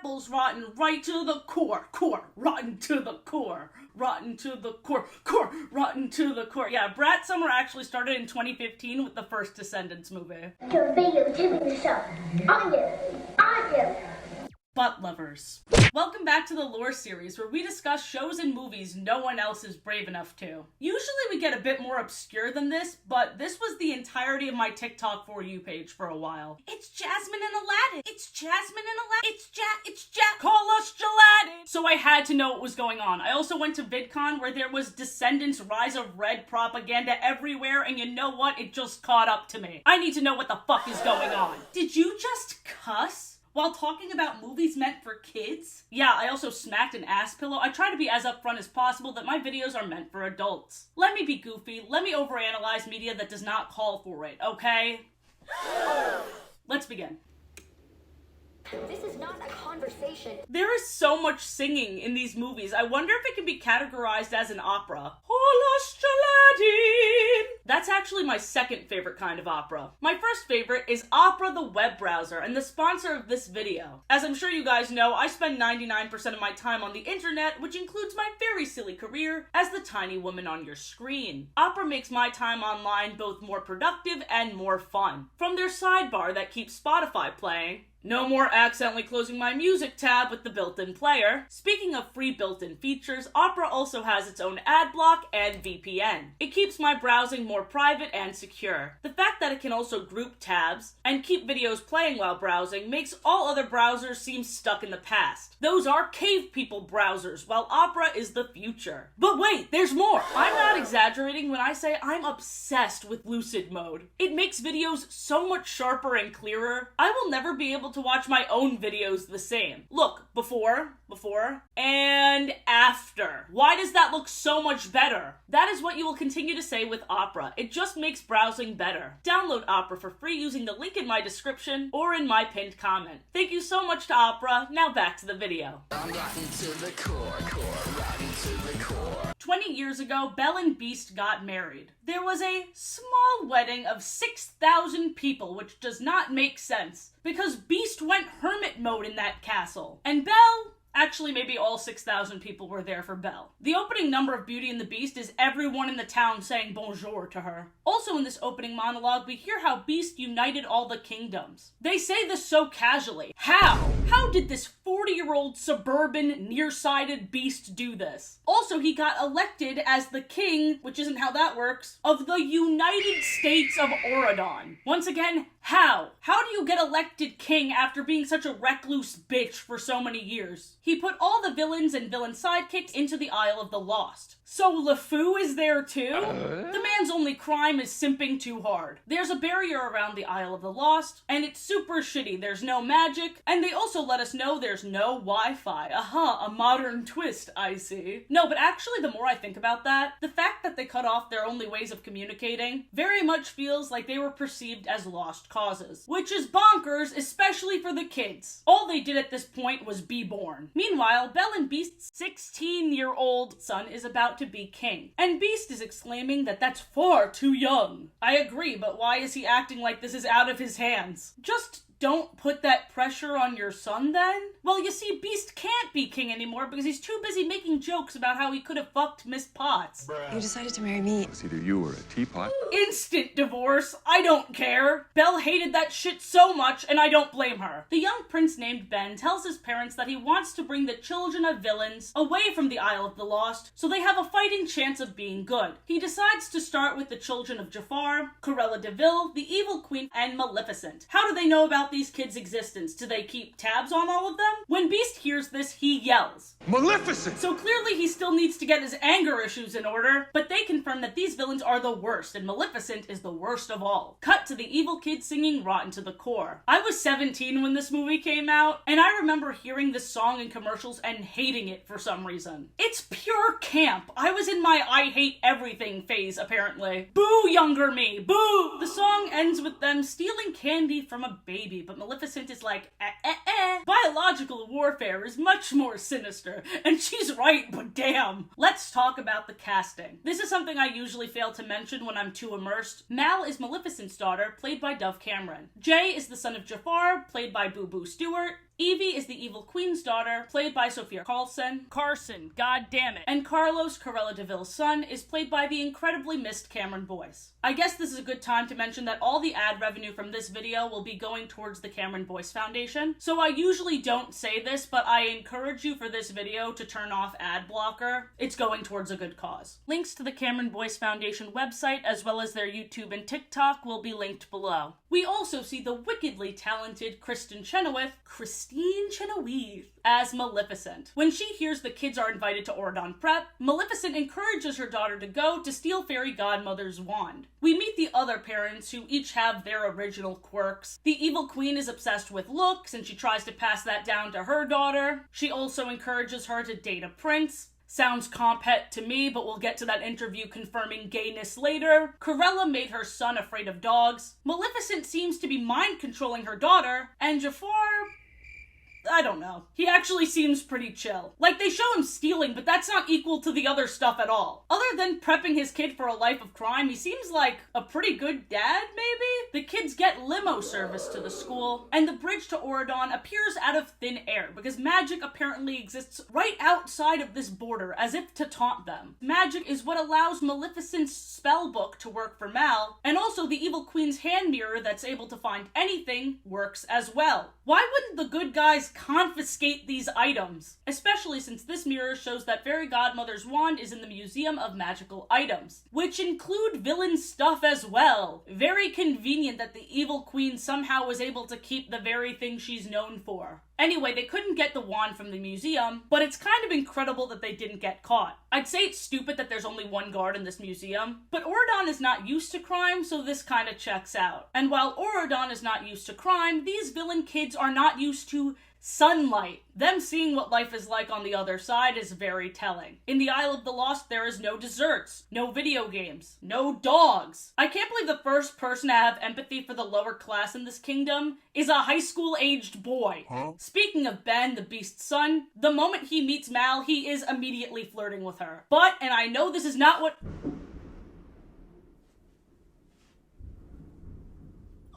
apples rotten right to the core, rotten to the core. Rotten to the core, rotten to the core. Yeah, Brat Summer actually started in 2015 with the first Descendants movie. Butt lovers. Welcome back to the Lore series, where we discuss shows and movies no one else is brave enough to. Usually we get a bit more obscure than this, but this was the entirety of my TikTok For You page for a while. It's Jasmine and Aladdin. It's Jasmine and Aladdin. It's Call us Gelatin. So I had to know what was going on. I also went to VidCon, where there was Descendants Rise of Red propaganda everywhere, and you know what? It just caught up to me. I need to know what the fuck is going on. Did you just cuss while talking about movies meant for kids? Yeah, I also smacked an ass pillow. I try to be as upfront as possible that my videos are meant for adults. Let me be goofy. Let me overanalyze media that does not call for it, okay? Let's begin. This is not a conversation. There is so much singing in these movies. I wonder if it can be categorized as an opera. That's actually my second favorite kind of opera. My first favorite is Opera the web browser and the sponsor of this video. As I'm sure you guys know, I spend 99% of my time on the internet, which includes my very silly career as the tiny woman on your screen. Opera makes my time online both more productive and more fun. From their sidebar that keeps Spotify playing, no more accidentally closing my music tab with the built-in player. Speaking of free built-in features, Opera also has its own ad block and VPN. It keeps my browsing more private and secure. The fact that it can also group tabs and keep videos playing while browsing makes all other browsers seem stuck in the past. Those are cave people browsers, while Opera is the future. But wait, there's more! I'm not exaggerating when I say I'm obsessed with lucid mode. It makes videos so much sharper and clearer. I will never be able to watch my own videos the same. Look, before, and after. Why does that look so much better? That is what you will continue to say with Opera. It just makes browsing better. Download Opera for free using the link in my description or in my pinned comment. Thank you so much to Opera. Now back to the video. I'm rocking to the core, rocking to the core. 20 years ago, Belle and Beast got married. There was a small wedding of 6,000 people, which does not make sense, because Beast went hermit mode in that castle. And Belle, actually, maybe all 6,000 people were there for Belle. The opening number of Beauty and the Beast is everyone in the town saying bonjour to her. Also in this opening monologue, we hear how Beast united all the kingdoms. They say this so casually. How? How did this 40-year-old suburban, nearsighted Beast do this? Also, he got elected as the king, which isn't how that works, of the United States of Auradon. Once again, how? How do you get elected king after being such a recluse bitch for so many years? He put all the villains and villain sidekicks into the Isle of the Lost. So LeFou is there too? The man's only crime is simping too hard. There's a barrier around the Isle of the Lost, and it's super shitty. There's no magic, and they also let us know there's no Wi-Fi. Aha, a modern twist, I see. No, but actually, the more I think about that, the fact that they cut off their only ways of communicating very much feels like they were perceived as lost causes. Which is bonkers, especially for the kids. All they did at this point was be born. Meanwhile, Belle and Beast's 16-year-old son is about to be king. And Beast is exclaiming that that's far too young. I agree, but why is he acting like this is out of his hands? Just don't put that pressure on your son then? Well, you see, Beast can't be king anymore because he's too busy making jokes about how he could have fucked Miss Potts. You decided to marry me. It's either you or a teapot. Instant divorce. I don't care. Belle hated that shit so much, and I don't blame her. The young prince named Ben tells his parents that he wants to bring the children of villains away from the Isle of the Lost so they have a fighting chance of being good. He decides to start with the children of Jafar, Cruella de Vil, the Evil Queen, and Maleficent. How do they know about these kids' existence? Do they keep tabs on all of them? When Beast hears this, he yells, Maleficent! So clearly he still needs to get his anger issues in order, but they confirm that these villains are the worst, and Maleficent is the worst of all. Cut to the evil kid singing Rotten to the Core. I was 17 when this movie came out, and I remember hearing this song in commercials and hating it for some reason. It's pure camp. I was in my I hate everything phase, apparently. Boo, younger me, boo! The song ends with them stealing candy from a baby, but Maleficent is like, Biological warfare is much more sinister, and she's right, but damn. Let's talk about the casting. This is something I usually fail to mention when I'm too immersed. Mal is Maleficent's daughter, played by Dove Cameron. Jay is the son of Jafar, played by Boo Boo Stewart. Evie is the evil queen's daughter, played by Sophia Carson, god damn it. And Carlos, Cruella de Vil's son, is played by the incredibly missed Cameron Boyce. I guess this is a good time to mention that all the ad revenue from this video will be going towards the Cameron Boyce Foundation. So I usually don't say this, but I encourage you for this video to turn off ad blocker. It's going towards a good cause. Links to the Cameron Boyce Foundation website, as well as their YouTube and TikTok, will be linked below. We also see the wickedly talented Christine Chenoweth, as Maleficent. When she hears the kids are invited to Auradon Prep, Maleficent encourages her daughter to go to steal Fairy Godmother's wand. We meet the other parents who each have their original quirks. The evil queen is obsessed with looks and she tries to pass that down to her daughter. She also encourages her to date a prince. Sounds compet to me, but we'll get to that interview confirming gayness later. Cruella made her son afraid of dogs. Maleficent seems to be mind-controlling her daughter, and Jafar, I don't know. He actually seems pretty chill. Like, they show him stealing, but that's not equal to the other stuff at all. Other than prepping his kid for a life of crime, he seems like a pretty good dad, maybe? The kids get limo service to the school, and the bridge to Auradon appears out of thin air, because magic apparently exists right outside of this border, as if to taunt them. Magic is what allows Maleficent's spell book to work for Mal, and also the evil queen's hand mirror that's able to find anything works as well. Why wouldn't the good guys confiscate these items? Especially since this mirror shows that Fairy Godmother's wand is in the Museum of Magical Items, which include villain stuff as well. Very convenient that the evil queen somehow was able to keep the very thing she's known for. Anyway, they couldn't get the wand from the museum, but it's kind of incredible that they didn't get caught. I'd say it's stupid that there's only one guard in this museum, but Auradon is not used to crime, so this kind of checks out. And while Auradon is not used to crime, these villain kids are not used to sunlight. Them seeing what life is like on the other side is very telling. In the Isle of the Lost, there is no desserts, no video games, no dogs. I can't believe the first person to have empathy for the lower class in this kingdom is a high school-aged boy. Speaking of Ben, the Beast's son, the moment he meets Mal, he is immediately flirting with her. But, and I know this is not what...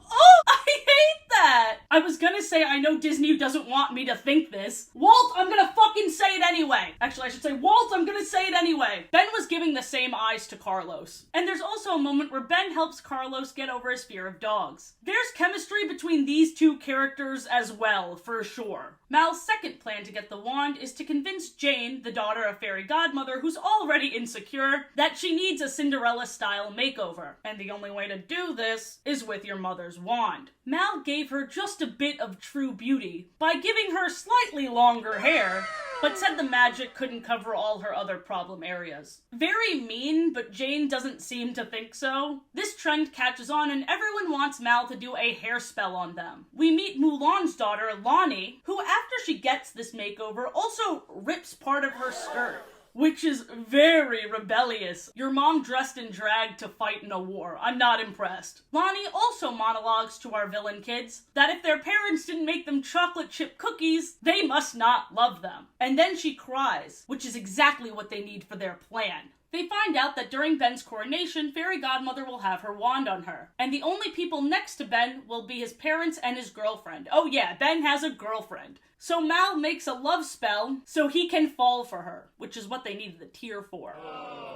Oh, I hate that! I was gonna say, I know Disney doesn't want me to think this. Walt, I'm gonna fucking say it anyway. Actually, I should say, Walt, I'm gonna say it anyway. Ben was giving the same eyes to Carlos. And there's also a moment where Ben helps Carlos get over his fear of dogs. There's chemistry between these two characters as well, for sure. Mal's second plan to get the wand is to convince Jane, the daughter of Fairy Godmother, who's already insecure, that she needs a Cinderella-style makeover. And the only way to do this is with your mother's wand. Mal gave her just a bit of true beauty by giving her slightly longer hair, but said the magic couldn't cover all her other problem areas. Very mean, but Jane doesn't seem to think so. This trend catches on and everyone wants Mal to do a hair spell on them. We meet Mulan's daughter, Lonnie, who after she gets this makeover also rips part of her skirt, which is very rebellious. Your mom dressed in drag to fight in a war. I'm not impressed. Lonnie also monologues to our villain kids that if their parents didn't make them chocolate chip cookies, they must not love them. And then she cries, which is exactly what they need for their plan. They find out that during Ben's coronation, Fairy Godmother will have her wand on her. And the only people next to Ben will be his parents and his girlfriend. Oh yeah, Ben has a girlfriend. So Mal makes a love spell so he can fall for her, which is what they needed the tear for.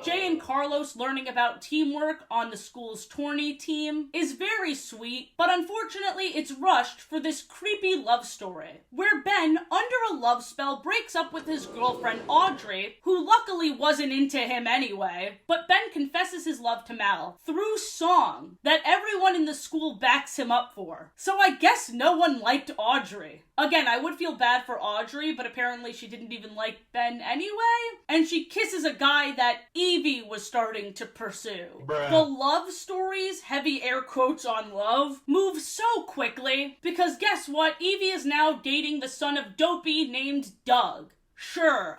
Jay and Carlos learning about teamwork on the school's tourney team is very sweet, but unfortunately it's rushed for this creepy love story, where Ben, under a love spell, breaks up with his girlfriend Audrey, who luckily wasn't into him anyway, but Ben confesses his love to Mal through song that everyone in the school backs him up for. So I guess no one liked Audrey. Again, I would feel bad for Audrey, but apparently she didn't even like Ben anyway. And she kisses a guy that Evie was starting to pursue. Bruh. The love stories, heavy air quotes on love, move so quickly because guess what? Evie is now dating the son of Dopey named Doug. Sure.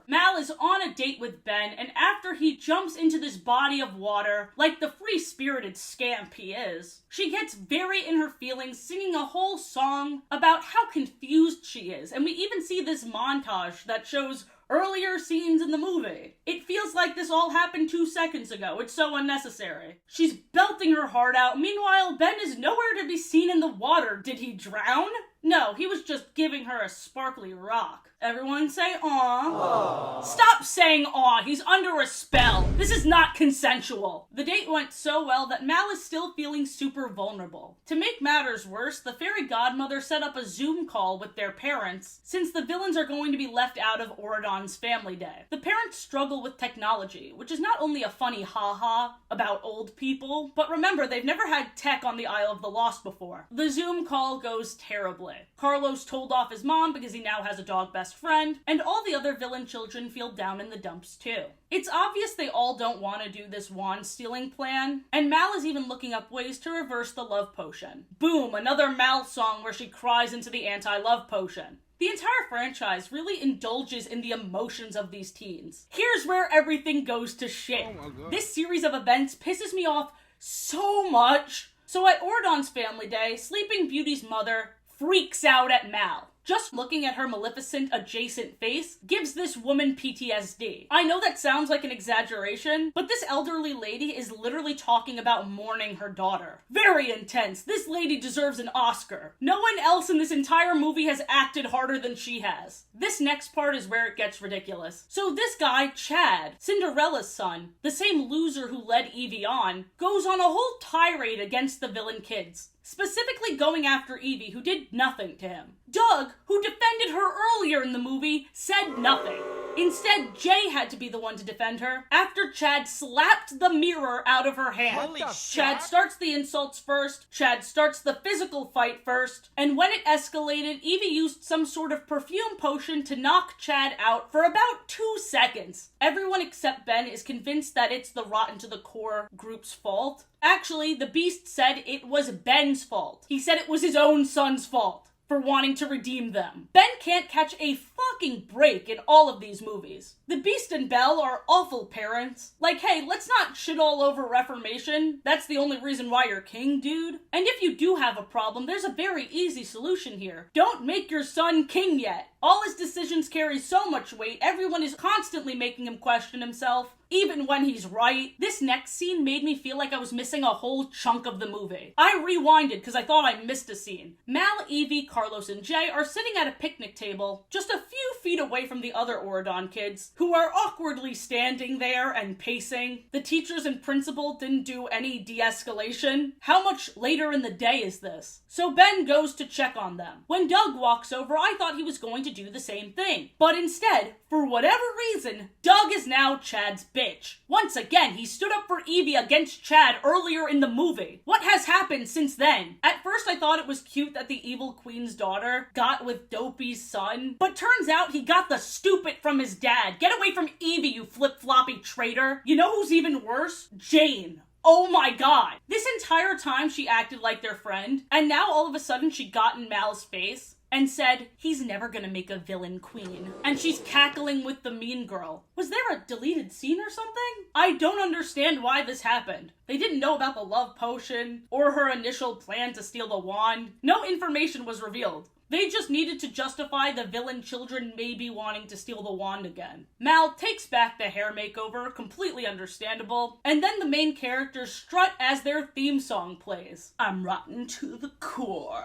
Mal is on a date with Ben, and after he jumps into this body of water, like the free-spirited scamp he is, she gets very in her feelings, singing a whole song about how confused she is. And we even see this montage that shows earlier scenes in the movie. It feels like this all happened 2 seconds ago. It's so unnecessary. She's belting her heart out. Meanwhile, Ben is nowhere to be seen in the water. Did he drown? No, he was just giving her a sparkly rock. Everyone say aw. Stop saying aw, he's under a spell. This is not consensual. The date went so well that Mal is still feeling super vulnerable. To make matters worse, the fairy godmother set up a Zoom call with their parents, since the villains are going to be left out of Auradon's family day. The parents struggle with technology, which is not only a funny haha about old people, but remember, they've never had tech on the Isle of the Lost before. The Zoom call goes terribly. Carlos told off his mom because he now has a dog best friend, and all the other villain children feel down in the dumps too. It's obvious they all don't want to do this wand stealing plan, and Mal is even looking up ways to reverse the love potion. Boom, another Mal song where she cries into the anti-love potion. The entire franchise really indulges in the emotions of these teens. Here's where everything goes to shit. This series of events pisses me off so much. So at Auradon's family day, Sleeping Beauty's mother freaks out at Mal. Just looking at her Maleficent adjacent face gives this woman PTSD. I know that sounds like an exaggeration, but this elderly lady is literally talking about mourning her daughter. Very intense. This lady deserves an Oscar. No one else in this entire movie has acted harder than she has. This next part is where it gets ridiculous. So this guy, Chad, Cinderella's son, the same loser who led Evie on, goes on a whole tirade against the villain kids. Specifically going after Evie, who did nothing to him. Doug, who defended her earlier in the movie, said nothing. Instead, Jay had to be the one to defend her after Chad slapped the mirror out of her hand. Chad starts the insults first, Chad starts the physical fight first, and when it escalated, Evie used some sort of perfume potion to knock Chad out for about 2 seconds. Everyone except Ben is convinced that it's the Rotten to the Core group's fault. Actually, the Beast said it was Ben's fault. He said it was his own son's fault for wanting to redeem them. Ben can't catch a fucking break in all of these movies. The Beast and Belle are awful parents. Like, hey, let's not shit all over Reformation. That's the only reason why you're king, dude. And if you do have a problem, there's a very easy solution here. Don't make your son king yet. All his decisions carry so much weight, everyone is constantly making him question himself, even when he's right. This next scene made me feel like I was missing a whole chunk of the movie. I rewinded because I thought I missed a scene. Mal, Evie, Carlos, and Jay are sitting at a picnic table just a few feet away from the other Auradon kids, who are awkwardly standing there and pacing. The teachers and principal didn't do any de-escalation. How much later in the day is this? So Ben goes to check on them. When Doug walks over, I thought he was going to do the same thing. But instead, for whatever reason, Doug is now Chad's bitch. Once again, he stood up for Evie against Chad earlier in the movie. What has happened since then? At first, I thought it was cute that the evil queen's daughter got with Dopey's son, but turns out he got the stupid from his dad. Get away from Evie, you flip-floppy traitor. You know who's even worse? Jane. Oh my god. This entire time she acted like their friend, and now all of a sudden she got in Mal's face and said, he's never gonna make a villain queen. And she's cackling with the mean girl. Was there a deleted scene or something? I don't understand why this happened. They didn't know about the love potion or her initial plan to steal the wand. No information was revealed. They just needed to justify the villain children maybe wanting to steal the wand again. Mal takes back the hair makeover, completely understandable, and then the main characters strut as their theme song plays. I'm rotten to the core.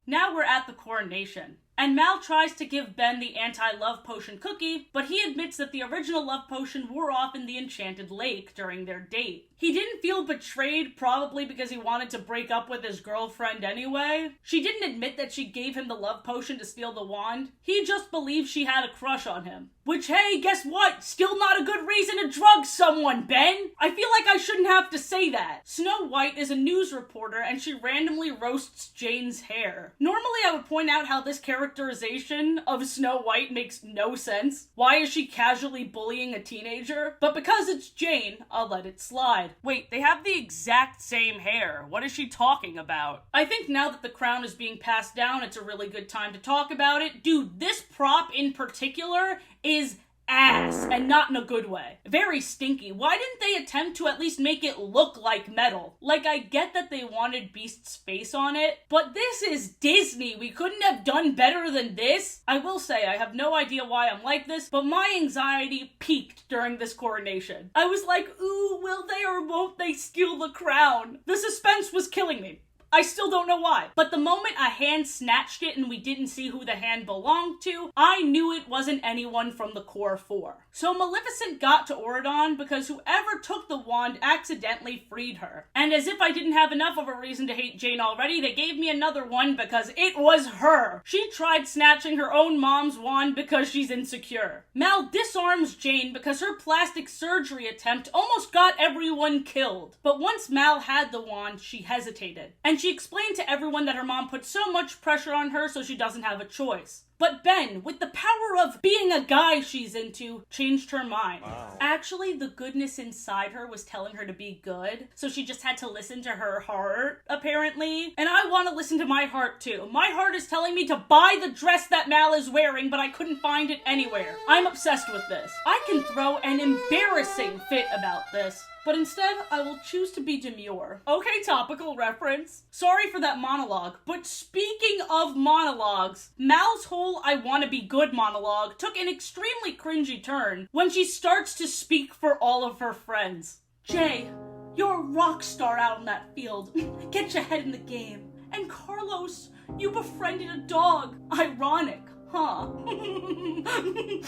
Now we're at the coronation, and Mal tries to give Ben the anti-love potion cookie, but he admits that the original love potion wore off in the enchanted lake during their date. He didn't feel betrayed, probably because he wanted to break up with his girlfriend anyway. She didn't admit that she gave him the love potion to steal the wand. He just believed she had a crush on him. Which, hey, guess what? Still not a good reason to drug someone, Ben! I feel like I shouldn't have to say that. Snow White is a news reporter, and she randomly roasts Jane's hair. Normally, I would point out how this characterization of Snow White makes no sense. Why is she casually bullying a teenager? But because it's Jane, I'll let it slide. Wait, they have the exact same hair. What is she talking about? I think now that the crown is being passed down, it's a really good time to talk about it. Dude, this prop in particular is ass, and not in a good way. Very stinky. Why didn't they attempt to at least make it look like metal? Like, I get that they wanted Beast's face on it, but this is Disney. We couldn't have done better than this. I will say, I have no idea why I'm like this, but my anxiety peaked during this coronation. I was like, ooh, will they or won't they steal the crown? The suspense was killing me. I still don't know why. But the moment a hand snatched it and we didn't see who the hand belonged to, I knew it wasn't anyone from the core 4. So Maleficent got to Auradon because whoever took the wand accidentally freed her. And as if I didn't have enough of a reason to hate Jane already, they gave me another one because it was her. She tried snatching her own mom's wand because she's insecure. Mal disarms Jane because her plastic surgery attempt almost got everyone killed. But once Mal had the wand, she hesitated. And she explained to everyone that her mom put so much pressure on her so she doesn't have a choice. But Ben, with the power of being a guy she's into, changed her mind. Wow. Actually, the goodness inside her was telling her to be good, so she just had to listen to her heart, apparently. And I want to listen to my heart too. My heart is telling me to buy the dress that Mal is wearing, but I couldn't find it anywhere. I'm obsessed with this. I can throw an embarrassing fit about this. But instead, I will choose to be demure. Okay, topical reference. Sorry for that monologue, but speaking of monologues, Mal's whole I wanna be good monologue took an extremely cringy turn when she starts to speak for all of her friends. Jay, you're a rock star out in that field. Get your head in the game. And Carlos, you befriended a dog. Ironic, huh?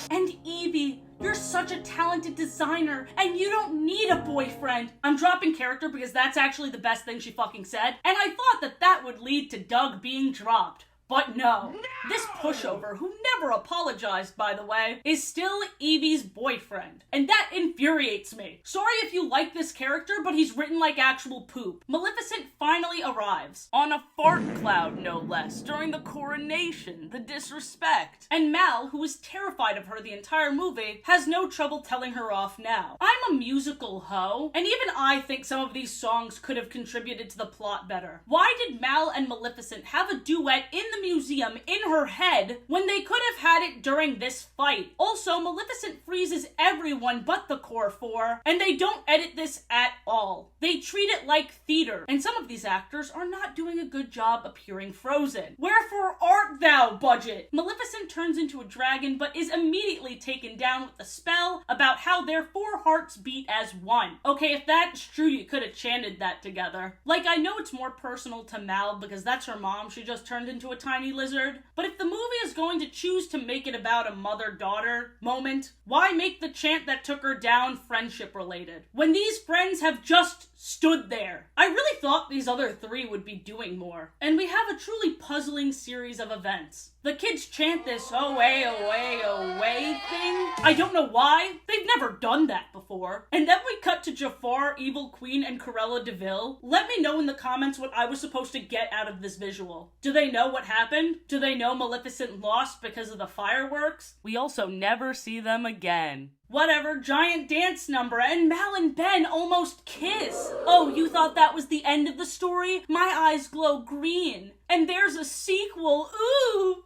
And Evie, you're such a talented designer, and you don't need a boyfriend. I'm dropping character because that's actually the best thing she fucking said, and I thought that that would lead to Doug being dropped. But no. This pushover, who never apologized, by the way, is still Evie's boyfriend. And that infuriates me. Sorry if you like this character, but he's written like actual poop. Maleficent finally arrives. On a fart cloud, no less, during the coronation, the disrespect. And Mal, who was terrified of her the entire movie, has no trouble telling her off now. I'm a musical hoe, and even I think some of these songs could have contributed to the plot better. Why did Mal and Maleficent have a duet in the museum in her head when they could have had it during this fight? Also, Maleficent freezes everyone but the core 4, and they don't edit this at all. They treat it like theater, and some of these actors are not doing a good job appearing frozen. Wherefore art thou, budget? Maleficent turns into a dragon, but is immediately taken down with a spell about how their 4 hearts beat as one. Okay, if that's true, you could have chanted that together. Like, I know it's more personal to Mal because that's her mom, she just turned into a tiny lizard. But if the movie is going to choose to make it about a mother-daughter moment, why make the chant that took her down friendship related? When these friends have just stood there. I really thought these other 3 would be doing more. And we have a truly puzzling series of events. The kids chant this away, away, away thing. I don't know why. They've never done that before. And then we cut to Jafar, Evil Queen, and Cruella de Vil. Let me know in the comments what I was supposed to get out of this visual. Do they know what happened? Do they know Maleficent lost because of the fireworks? We also never see them again. Whatever, giant dance number, and Mal and Ben almost kiss. Oh, you thought that was the end of the story? My eyes glow green. And there's a sequel, ooh!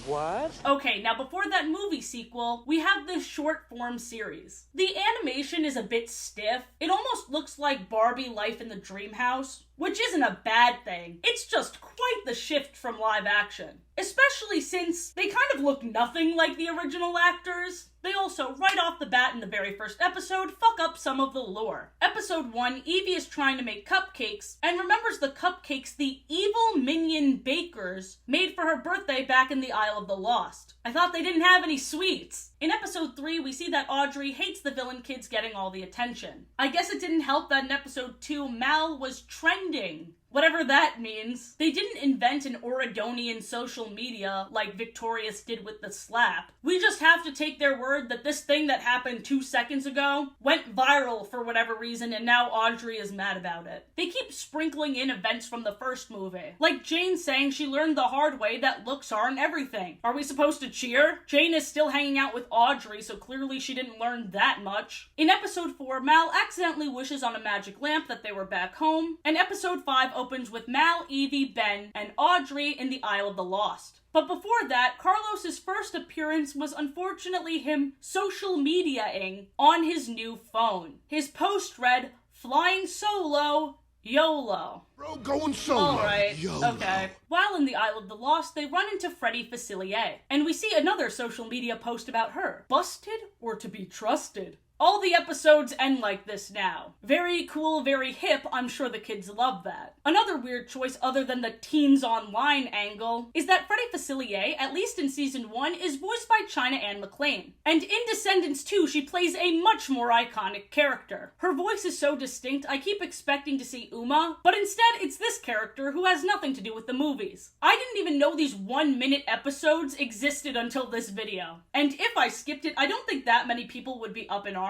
What? Okay, now before that movie sequel, we have this short form series. The animation is a bit stiff. It almost looks like Barbie Life in the Dream House, which isn't a bad thing. It's just quite the shift from live action. Especially since they kind of look nothing like the original actors. They also, right off the bat in the very first episode, fuck up some of the lore. Episode 1, Evie is trying to make cupcakes, and remembers the cupcakes the evil minion bakers made for her birthday back in the Isle of the Lost. I thought they didn't have any sweets. In episode 3, we see that Audrey hates the villain kids getting all the attention. I guess it didn't help that in episode 2, Mal was trending. Whatever that means. They didn't invent an Auradonian social media like Victorious did with the slap. We just have to take their word that this thing that happened 2 seconds ago went viral for whatever reason, and now Audrey is mad about it. They keep sprinkling in events from the first movie. Like Jane saying she learned the hard way that looks aren't everything. Are we supposed to cheer? Jane is still hanging out with Audrey, so clearly she didn't learn that much. In episode 4, Mal accidentally wishes on a magic lamp that they were back home, and episode 5 opens with Mal, Evie, Ben, and Audrey in the Isle of the Lost. But before that, Carlos's first appearance was unfortunately him social media-ing on his new phone. His post read, "Flying solo, YOLO." Bro, going solo. Alright, YOLO. okay. While in the Isle of the Lost, they run into Freddie Facilier, and we see another social media post about her. Busted or to be trusted? All the episodes end like this now. Very cool, very hip, I'm sure the kids love that. Another weird choice other than the teens online angle is that Freddie Facilier, at least in season 1, is voiced by China Anne McClain. And in Descendants 2, she plays a much more iconic character. Her voice is so distinct, I keep expecting to see Uma, but instead it's this character who has nothing to do with the movies. I didn't even know these 1-minute episodes existed until this video. And if I skipped it, I don't think that many people would be up in arms.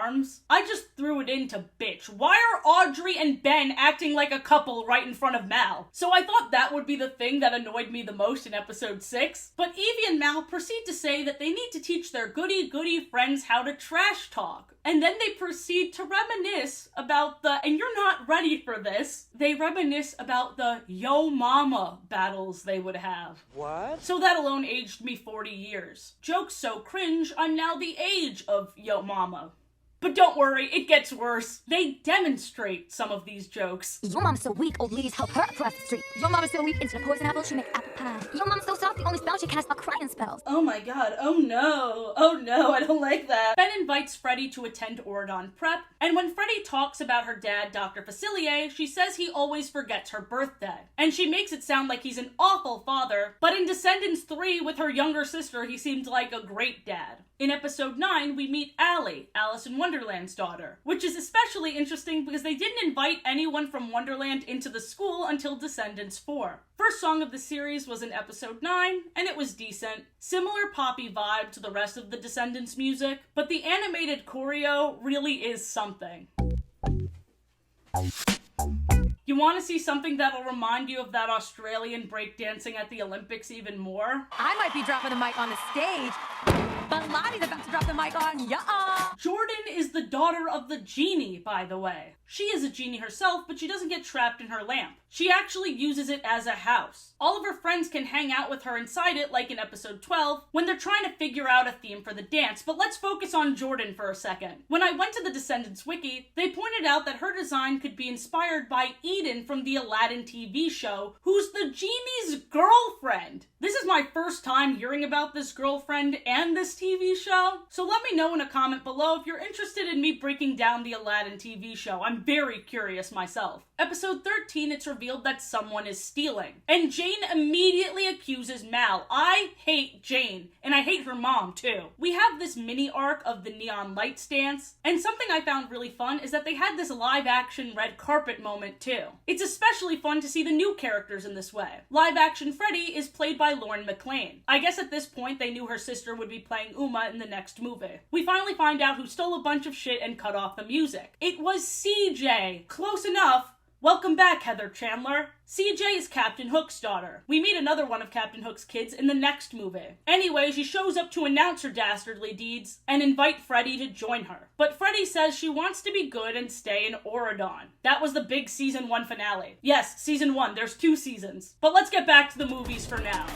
I just threw it in to bitch. Why are Audrey and Ben acting like a couple right in front of Mal? So I thought that would be the thing that annoyed me the most in episode 6. But Evie and Mal proceed to say that they need to teach their goody-goody friends how to trash talk. And then they proceed to reminisce about the, and you're not ready for this, they reminisce about the Yo Mama battles they would have. What? So that alone aged me 40 years. Jokes so cringe, I'm now the age of Yo Mama. But don't worry, it gets worse. They demonstrate some of these jokes. Your mom's so weak, old ladies help her across the street. Your mama's so weak, instead of poison apple, she make apple pie. Your mom's so soft, the only spell she casts are crying spells. Oh my god, oh no, I don't like that. Ben invites Freddie to attend Oridon Prep, and when Freddie talks about her dad, Dr. Facilier, she says he always forgets her birthday. And she makes it sound like he's an awful father, but in Descendants 3 with her younger sister, he seemed like a great dad. In episode 9, we meet Allie, Alice in Wonderland's daughter, which is especially interesting because they didn't invite anyone from Wonderland into the school until Descendants 4. First song of the series was in episode 9, and it was decent. Similar poppy vibe to the rest of the Descendants music, but the animated choreo really is something. You want to see something that'll remind you of that Australian breakdancing at the Olympics even more? I might be dropping the mic on the stage, but Lottie's about to drop the mic on ya. Jordan is the daughter of the genie, by the way. She is a genie herself, but she doesn't get trapped in her lamp. She actually uses it as a house. All of her friends can hang out with her inside it, like in episode 12, when they're trying to figure out a theme for the dance, but let's focus on Jordan for a second. When I went to the Descendants wiki, they pointed out that her design could be inspired by Eden from the Aladdin TV show, who's the genie's girlfriend. This is my first time hearing about this girlfriend and this TV show, so let me know in a comment below if you're interested in me breaking down the Aladdin TV show. I'm very curious myself. Episode 13, it's revealed that someone is stealing, and Jane immediately accuses Mal. I hate Jane, and I hate her mom too. We have this mini arc of the neon lights dance, and something I found really fun is that they had this live action red carpet moment too. It's especially fun to see the new characters in this way. Live action Freddie is played by Lauren McLean. I guess at this point they knew her sister would be playing Uma in the next movie. We finally find out who stole a bunch of shit and cut off the music. It was CJ. Close enough. Welcome back, Heather Chandler. CJ is Captain Hook's daughter. We meet another one of Captain Hook's kids in the next movie. Anyway, she shows up to announce her dastardly deeds and invite Freddie to join her. But Freddie says she wants to be good and stay in Oridon. That was the big season 1 finale. Yes, season 1, there's 2 seasons. But let's get back to the movies for now.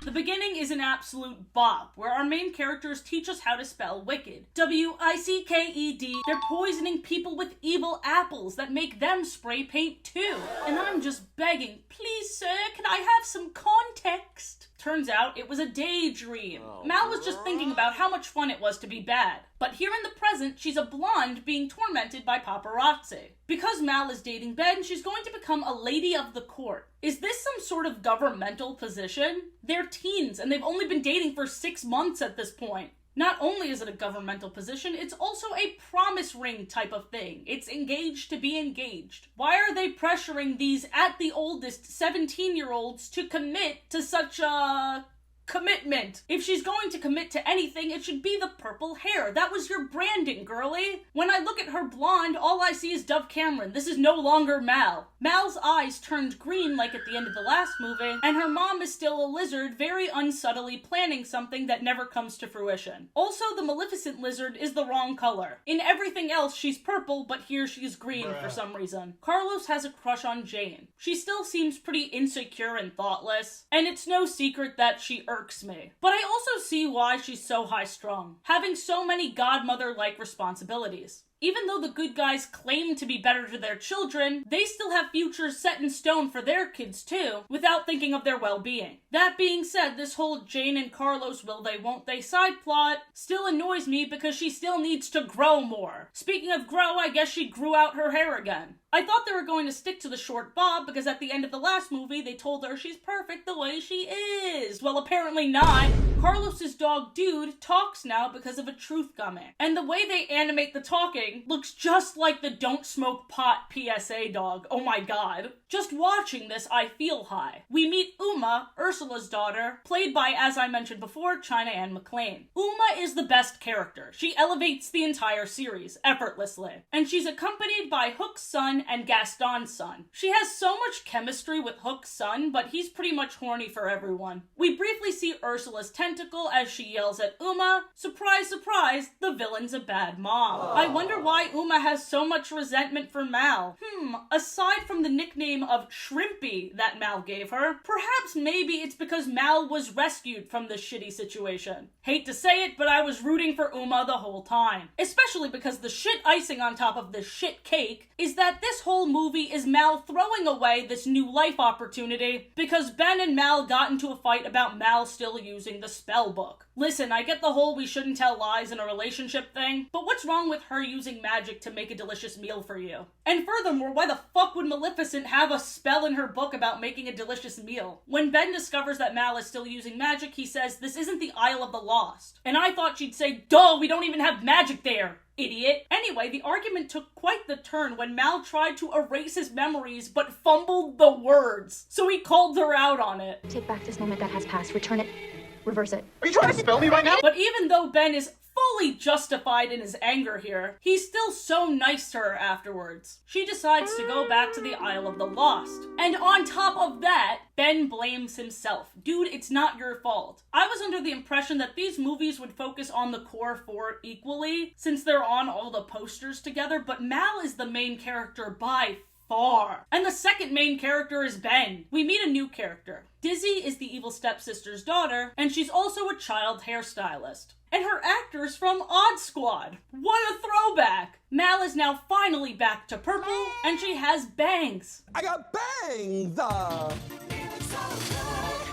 The beginning is an absolute bop, where our main characters teach us how to spell wicked. W-I-C-K-E-D. They're poisoning people with evil apples that make them spray paint too. And I'm just begging, please sir, can I have some context? Turns out it was a daydream. Mal was just thinking about how much fun it was to be bad. But here in the present, she's a blonde being tormented by paparazzi. Because Mal is dating Ben, she's going to become a lady of the court. Is this some sort of governmental position? They're teens, and they've only been dating for 6 months at this point. Not only is it a governmental position, it's also a promise ring type of thing. It's engaged to be engaged. Why are they pressuring these at the oldest 17-year-olds to commit to such a commitment? If she's going to commit to anything, it should be the purple hair. That was your branding, girly. When I look at her blonde, all I see is Dove Cameron. This is no longer Mal. Mal's eyes turned green like at the end of the last movie, and her mom is still a lizard, very unsubtly planning something that never comes to fruition. Also, the Maleficent lizard is the wrong color. In everything else, she's purple, but here she's green for some reason. Carlos has a crush on Jane. She still seems pretty insecure and thoughtless, and it's no secret that she irks me. But I also see why she's so high-strung, having so many godmother-like responsibilities. Even though the good guys claim to be better to their children, they still have futures set in stone for their kids too, without thinking of their well-being. That being said, this whole Jane and Carlos will they won't they side plot still annoys me because she still needs to grow more. Speaking of grow, I guess she grew out her hair again. I thought they were going to stick to the short bob because at the end of the last movie they told her she's perfect the way she is. Well, apparently not. Carlos's dog Dude talks now because of a truth coming. And the way they animate the talking looks just like the don't smoke pot PSA dog. Oh my god. Just watching this, I feel high. We meet Uma, Ursula's daughter, played by, as I mentioned before, China Anne McClain. Uma is the best character. She elevates the entire series, effortlessly. And she's accompanied by Hook's son and Gaston's son. She has so much chemistry with Hook's son, but he's pretty much horny for everyone. We briefly see Ursula's tentacle as she yells at Uma, surprise, surprise, the villain's a bad mom. I wonder why Uma has so much resentment for Mal. Aside from the nickname of Shrimpy that Mal gave her, perhaps maybe it's because Mal was rescued from this shitty situation. Hate to say it, but I was rooting for Uma the whole time. Especially because the shit icing on top of this shit cake is that this whole movie is Mal throwing away this new life opportunity because Ben and Mal got into a fight about Mal still using the spell book. Listen, I get the whole we shouldn't tell lies in a relationship thing, but what's wrong with her using magic to make a delicious meal for you? And furthermore, why the fuck would Maleficent have a spell in her book about making a delicious meal? When Ben discovers that Mal is still using magic, he says, this isn't the Isle of the Lost. And I thought she'd say, duh, we don't even have magic there, idiot. Anyway, the argument took quite the turn when Mal tried to erase his memories but fumbled the words. So he called her out on it. Take back this moment that has passed. Return it. Reverse it. Are you trying to spell me right now? But even though Ben is fully justified in his anger here, he's still so nice to her afterwards. She decides to go back to the Isle of the Lost. And on top of that, Ben blames himself. Dude, it's not your fault. I was under the impression that these movies would focus on the core four equally, since they're on all the posters together, but Mal is the main character by far. And the second main character is Ben. We meet a new character. Dizzy is the evil stepsister's daughter, and she's also a child hairstylist. And her actor's from Odd Squad. What a throwback! Mal is now finally back to purple, and she has bangs. I got bangs!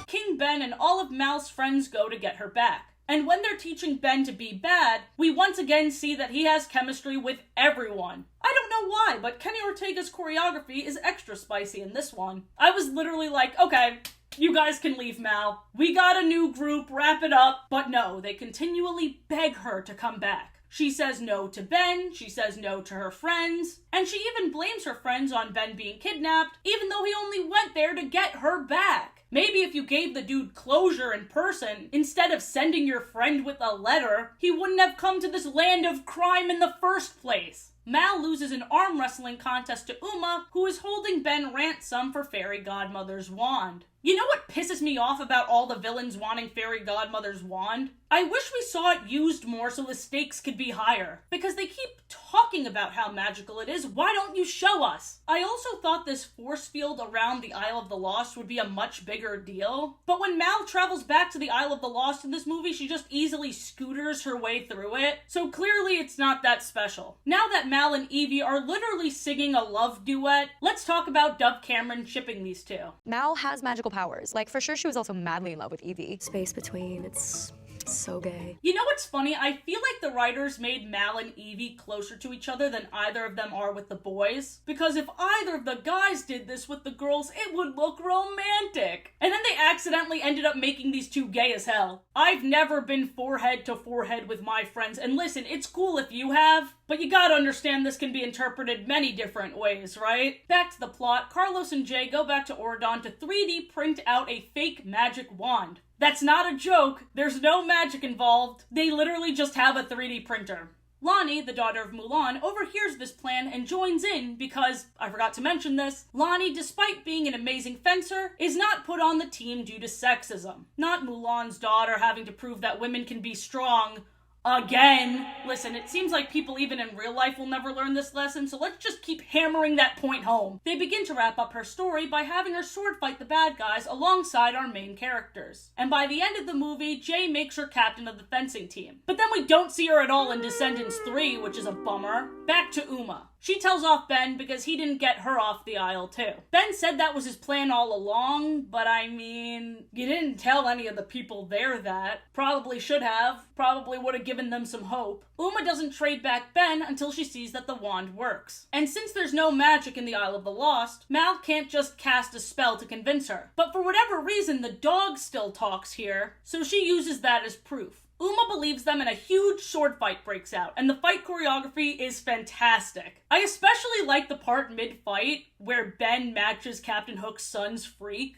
King Ben and all of Mal's friends go to get her back. And when they're teaching Ben to be bad, we once again see that he has chemistry with everyone. I don't know why, but Kenny Ortega's choreography is extra spicy in this one. I was literally like, okay, you guys can leave, Mal. We got a new group, wrap it up. But no, they continually beg her to come back. She says no to Ben, she says no to her friends, and she even blames her friends on Ben being kidnapped, even though he only went there to get her back. Maybe if you gave the dude closure in person, instead of sending your friend with a letter, he wouldn't have come to this land of crime in the first place. Mal loses an arm wrestling contest to Uma, who is holding Ben ransom for Fairy Godmother's wand. You know what pisses me off about all the villains wanting Fairy Godmother's wand? I wish we saw it used more so the stakes could be higher. Because they keep talking about how magical it is, why don't you show us? I also thought this force field around the Isle of the Lost would be a much bigger deal. But when Mal travels back to the Isle of the Lost in this movie, she just easily scooters her way through it. So clearly it's not that special. Now that Mal and Evie are literally singing a love duet, let's talk about Dove Cameron shipping these two. Mal has magical powers. Like, for sure she was also madly in love with Evie. Space between, it's so gay. You know what's funny? I feel like the writers made Mal and Evie closer to each other than either of them are with the boys. Because if either of the guys did this with the girls, it would look romantic. And then they accidentally ended up making these two gay as hell. I've never been forehead to forehead with my friends, and listen, it's cool if you have, but you gotta understand this can be interpreted many different ways, right? Back to the plot, Carlos and Jay go back to Oridon to 3D print out a fake magic wand. That's not a joke. There's no magic involved. They literally just have a 3D printer. Lonnie, the daughter of Mulan, overhears this plan and joins in because, I forgot to mention this, Lonnie, despite being an amazing fencer, is not put on the team due to sexism. Not Mulan's daughter having to prove that women can be strong Again. Listen, it seems like people even in real life will never learn this lesson, so let's just keep hammering that point home. They begin to wrap up her story by having her sword fight the bad guys alongside our main characters. And by the end of the movie, Jay makes her captain of the fencing team. But then we don't see her at all in Descendants 3, which is a bummer. Back to Uhhh. She tells off Ben because he didn't get her off the aisle too. Ben said that was his plan all along, but I mean, you didn't tell any of the people there that. Probably should have. Probably would have given them some hope. Uhhh doesn't trade back Ben until she sees that the wand works. And since there's no magic in the Isle of the Lost, Mal can't just cast a spell to convince her. But for whatever reason, the dog still talks here, so she uses that as proof. Uhhh believes them and a huge sword fight breaks out, and the fight choreography is fantastic. I especially like the part mid-fight where Ben matches Captain Hook's son's freak.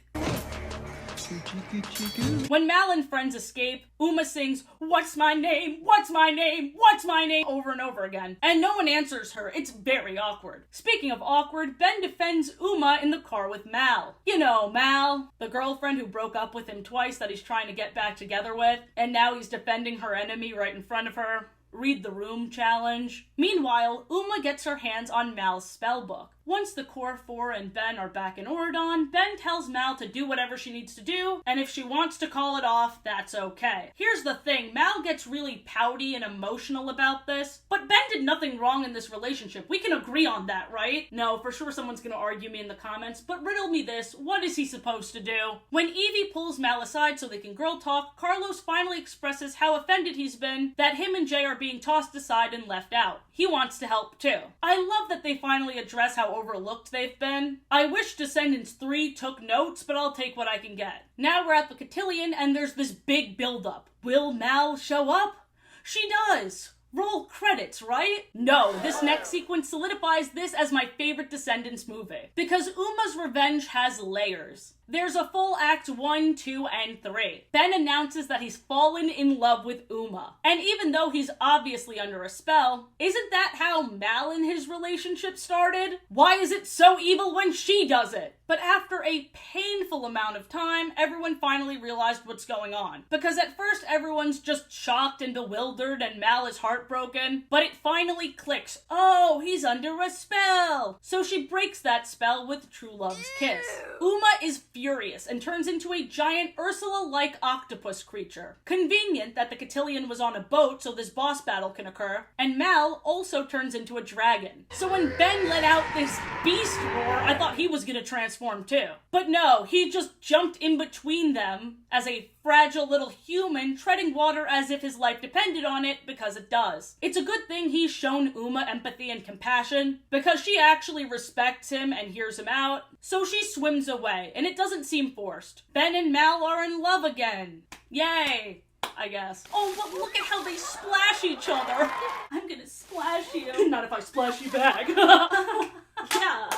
When Mal and friends escape, Uhhh sings, "What's my name? What's my name? What's my name?" over and over again, and no one answers her. It's very awkward. Speaking of awkward, Ben defends Uhhh in the car with Mal. You know, Mal, the girlfriend who broke up with him twice that he's trying to get back together with, and now he's defending her enemy right in front of her. Read the room challenge. Meanwhile, Uhhh gets her hands on Mal's spellbook. Once the Core 4 and Ben are back in Oradon, Ben tells Mal to do whatever she needs to do, and if she wants to call it off, that's okay. Here's the thing, Mal gets really pouty and emotional about this, but Ben did nothing wrong in this relationship. We can agree on that, right? No, for sure someone's gonna argue me in the comments, but riddle me this, what is he supposed to do? When Evie pulls Mal aside so they can girl talk, Carlos finally expresses how offended he's been that him and Jay are being tossed aside and left out. He wants to help too. I love that they finally address how overlooked they've been. I wish Descendants 3 took notes, but I'll take what I can get. Now we're at the cotillion and there's this big build-up. Will Mal show up? She does. Roll credits, right? No, this next sequence solidifies this as my favorite Descendants movie. Because Uhh's revenge has layers. There's a full Acts 1, 2, and 3. Ben announces that he's fallen in love with Uhhh. And even though he's obviously under a spell, isn't that how Mal and his relationship started? Why is it so evil when she does it? But after a painful amount of time, everyone finally realized what's going on. Because at first everyone's just shocked and bewildered and Mal is heartbroken, but it finally clicks. Oh, he's under a spell! So she breaks that spell with True Love's kiss. Uhhh is furious and turns into a giant Ursula-like octopus creature. Convenient that the cotillion was on a boat so this boss battle can occur, and Mal also turns into a dragon. So when Ben let out this beast roar, I thought he was gonna transform too. But no, he just jumped in between them as a fragile little human treading water as if his life depended on it, because it does. It's a good thing he's shown Uhhh empathy and compassion, because she actually respects him and hears him out, so she swims away, and it doesn't seem forced. Ben and Mal are in love again. Yay! I guess. Oh, but look at how they splash each other. I'm gonna splash you. Not if I splash you back. Yeah.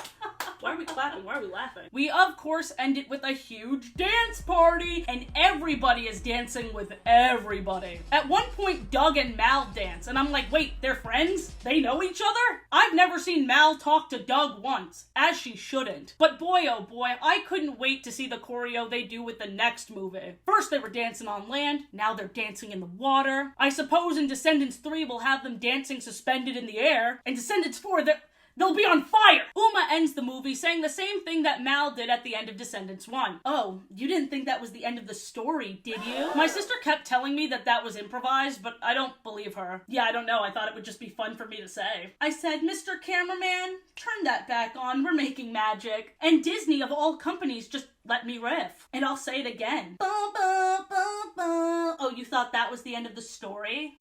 Why are we clapping? Why are we laughing? We, of course, end it with a huge dance party, and everybody is dancing with everybody. At one point, Doug and Mal dance, and I'm like, wait, they're friends? They know each other? I've never seen Mal talk to Doug once, as she shouldn't. But boy, oh boy, I couldn't wait to see the choreo they do with the next movie. First, they were dancing on land, now they're dancing in the water. I suppose in Descendants 3, we'll have them dancing suspended in the air. In Descendants 4, they'll be on fire! Uhhh ends the movie saying the same thing that Mal did at the end of Descendants 1. Oh, you didn't think that was the end of the story, did you? My sister kept telling me that that was improvised, but I don't believe her. Yeah, I don't know, I thought it would just be fun for me to say. I said, Mr. Cameraman, turn that back on, we're making magic. And Disney, of all companies, just let me riff. And I'll say it again. Ba, ba, ba, ba. Oh, you thought that was the end of the story?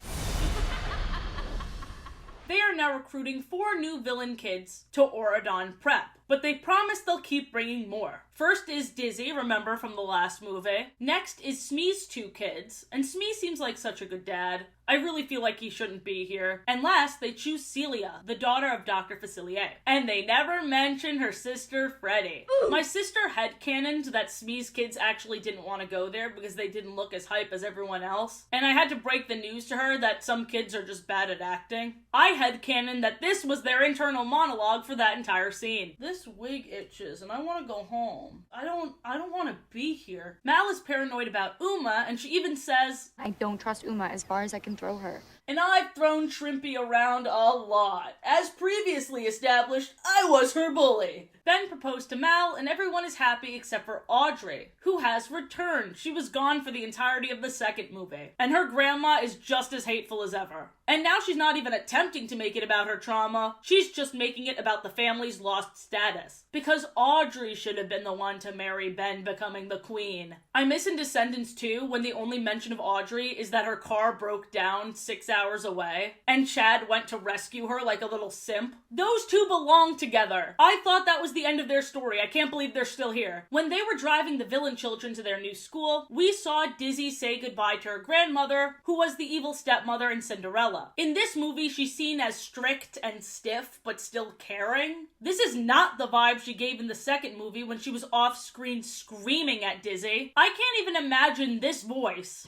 They are now recruiting 4 new villain kids to Oradon Prep, but they promise they'll keep bringing more. First is Dizzy, remember from the last movie. Next is Smee's 2 kids, and Smee seems like such a good dad. I really feel like he shouldn't be here. And last, they choose Celia, the daughter of Dr. Facilier. And they never mention her sister, Freddie. Ooh. My sister headcanoned that Smee's kids actually didn't want to go there because they didn't look as hype as everyone else. And I had to break the news to her that some kids are just bad at acting. I headcanoned that this was their internal monologue for that entire scene. This wig itches and I want to go home. I don't want to be here. Mal is paranoid about Uhhh, and she even says, I don't trust Uhhh as far as I can throw her. and I've thrown Shrimpy around a lot. As previously established, I was her bully. Ben proposed to Mal, and everyone is happy except for Audrey, who has returned. She was gone for the entirety of the second movie. And her grandma is just as hateful as ever. And now she's not even attempting to make it about her trauma. She's just making it about the family's lost status. Because Audrey should have been the one to marry Ben becoming the queen. I miss in Descendants 2 when the only mention of Audrey is that her car broke down 6 hours away, and Chad went to rescue her like a little simp. Those two belong together. I thought that was the end of their story. I can't believe they're still here. When they were driving the villain children to their new school, we saw Dizzy say goodbye to her grandmother, who was the evil stepmother in Cinderella. In this movie, she's seen as strict and stiff, but still caring. This is not the vibe she gave in the second movie when she was off-screen screaming at Dizzy. I can't even imagine this voice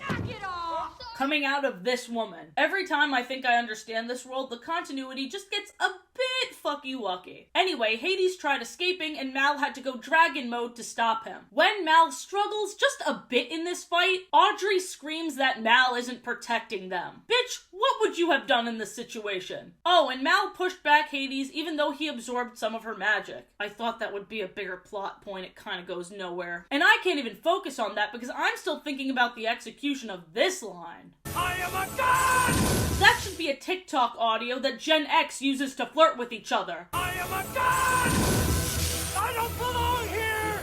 coming out of this woman. Every time I think I understand this world, the continuity just gets a bit fucky-wucky. Anyway, Hades tried escaping and Mal had to go dragon mode to stop him. When Mal struggles just a bit in this fight, Audrey screams that Mal isn't protecting them. Bitch, what would you have done in this situation? Oh, and Mal pushed back Hades even though he absorbed some of her magic. I thought that would be a bigger plot point. It kind of goes nowhere. And I can't even focus on that because I'm still thinking about the execution of this line. I am a god! That should be a TikTok audio that Gen X uses to flirt with each other. I am a god! I don't belong here!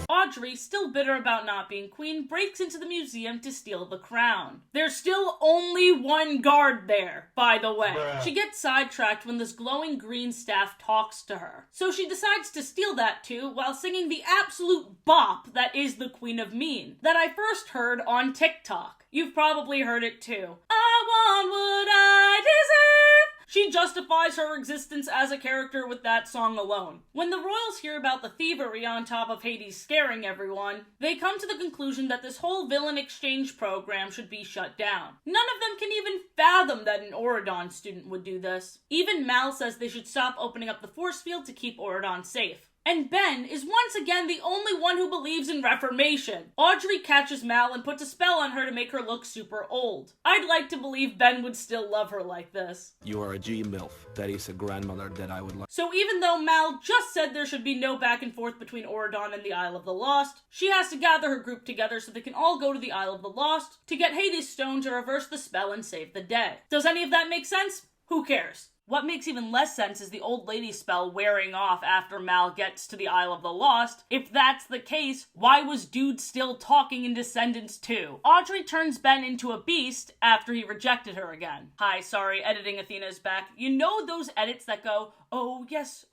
Audrey, still bitter about not being queen, breaks into the museum to steal the crown. There's still only one guard there, by the way. Bruh. She gets sidetracked when this glowing green staff talks to her. So she decides to steal that too, while singing the absolute bop that is the Queen of Mean, that I first heard on TikTok. You've probably heard it too. I want what I deserve. She justifies her existence as a character with that song alone. When the royals hear about the thievery on top of Hades scaring everyone, they come to the conclusion that this whole villain exchange program should be shut down. None of them can even fathom that an Auradon student would do this. Even Mal says they should stop opening up the force field to keep Auradon safe. And Ben is once again the only one who believes in reformation. Audrey catches Mal and puts a spell on her to make her look super old. I'd like to believe Ben would still love her like this. You are a G-MILF. That is a grandmother that I would like. So even though Mal just said there should be no back and forth between Auradon and the Isle of the Lost, she has to gather her group together so they can all go to the Isle of the Lost to get Hades' stone to reverse the spell and save the day. Does any of that make sense? Who cares? What makes even less sense is the old lady spell wearing off after Mal gets to the Isle of the Lost. If that's the case, why was Dude still talking in Descendants 2? Audrey turns Ben into a beast after he rejected her again. Hi, sorry, editing Athena is back. You know those edits that go, oh yes,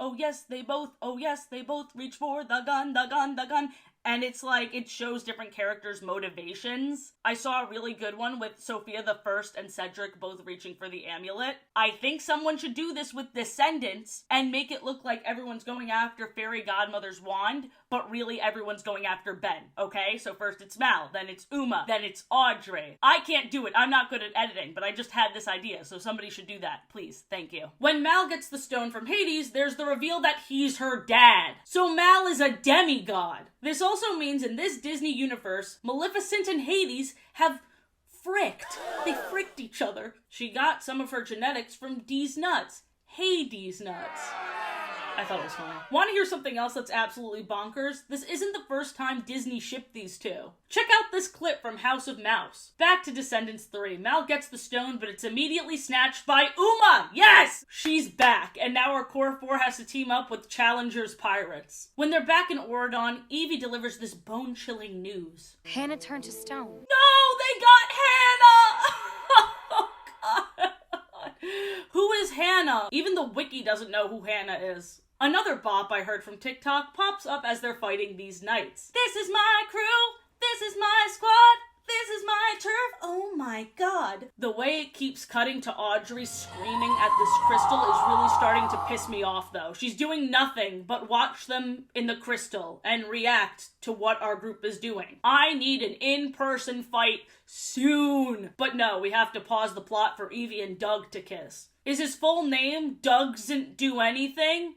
they both, oh yes, they both reach for the gun, the gun, the gun. And it's like, it shows different characters' motivations. I saw a really good one with Sophia the First and Cedric both reaching for the amulet. I think someone should do this with Descendants and make it look like everyone's going after Fairy Godmother's wand, but really everyone's going after Ben, okay? So first it's Mal, then it's Uhhh, then it's Audrey. I can't do it. I'm not good at editing, but I just had this idea, so somebody should do that. Please, thank you. When Mal gets the stone from Hades, there's the reveal that he's her dad. So Mal is a demigod. This also means in this Disney universe, Maleficent and Hades have fricked. They fricked each other. She got some of her genetics from D's nuts. Hades nuts. I thought it was funny. Want to hear something else that's absolutely bonkers? This isn't the first time Disney shipped these two. Check out this clip from House of Mouse. Back to Descendants 3. Mal gets the stone, but it's immediately snatched by Uhhh! Yes! She's back, and now our Core 4 has to team up with Challenger's pirates. When they're back in Auradon, Evie delivers this bone-chilling news. Hannah turned to stone. No! They got Hannah! Oh, God. Who is Hannah? Even the wiki doesn't know who Hannah is. Another bop I heard from TikTok pops up as they're fighting these knights. This is my crew, this is my squad, this is my turf, oh my god. The way it keeps cutting to Audrey screaming at this crystal is really starting to piss me off though. She's doing nothing but watch them in the crystal and react to what our group is doing. I need an in-person fight soon. But no, we have to pause the plot for Evie and Doug to kiss. Is his full name Doug'sn't do anything?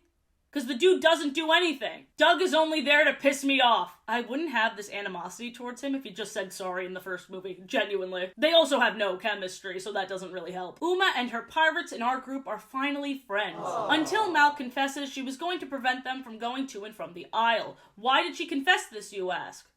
because the dude doesn't do anything. Doug is only there to piss me off. I wouldn't have this animosity towards him if he just said sorry in the first movie, genuinely. They also have no chemistry, so that doesn't really help. Uma and her pirates in our group are finally friends. Until Mal confesses she was going to prevent them from going to and from the Isle. Why did she confess this, you ask?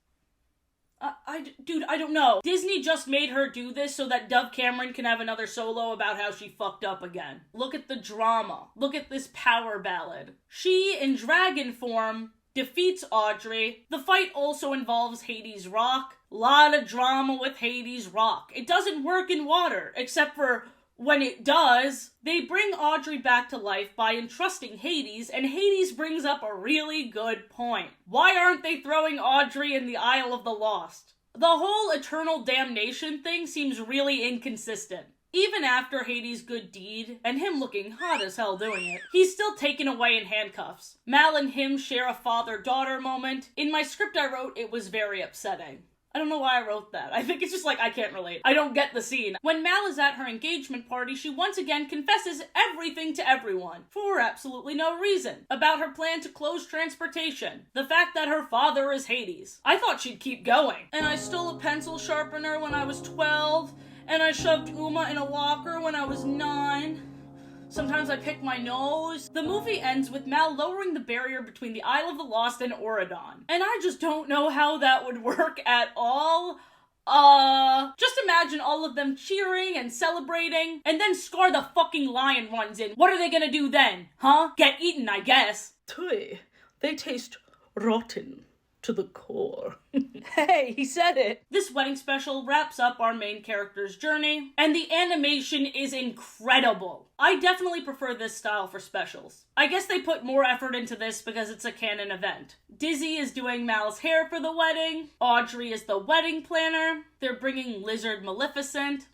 Dude, I don't know. Disney just made her do this so that Dove Cameron can have another solo about how she fucked up again. Look at the drama. Look at this power ballad. She, in dragon form, defeats Audrey. The fight also involves Hades' rock. Lot of drama with Hades' rock. It doesn't work in water, except for when it does. They bring Audrey back to life by entrusting Hades, and Hades brings up a really good point. Why aren't they throwing Audrey in the Isle of the Lost? The whole eternal damnation thing seems really inconsistent. Even after Hades' good deed, and him looking hot as hell doing it, he's still taken away in handcuffs. Mal and him share a father-daughter moment. In my script I wrote, it was very upsetting. I don't know why I wrote that. I think it's just like, I can't relate. I don't get the scene. When Mal is at her engagement party, she once again confesses everything to everyone, for absolutely no reason. About her plan to close transportation. The fact that her father is Hades. I thought she'd keep going. And I stole a pencil sharpener when I was 12, and I shoved Uma in a locker when I was 9. Sometimes I pick my nose. The movie ends with Mal lowering the barrier between the Isle of the Lost and Auradon. And I just don't know how that would work at all. Just imagine all of them cheering and celebrating, and then Scar the fucking lion runs in. What are they gonna do then? Huh? Get eaten, I guess. Tui, they taste rotten to the core. Hey, he said it. This wedding special wraps up our main character's journey, and the animation is incredible. I definitely prefer this style for specials. I guess they put more effort into this because it's a canon event. Dizzy is doing Mal's hair for the wedding. Audrey is the wedding planner. They're bringing Lizard Maleficent.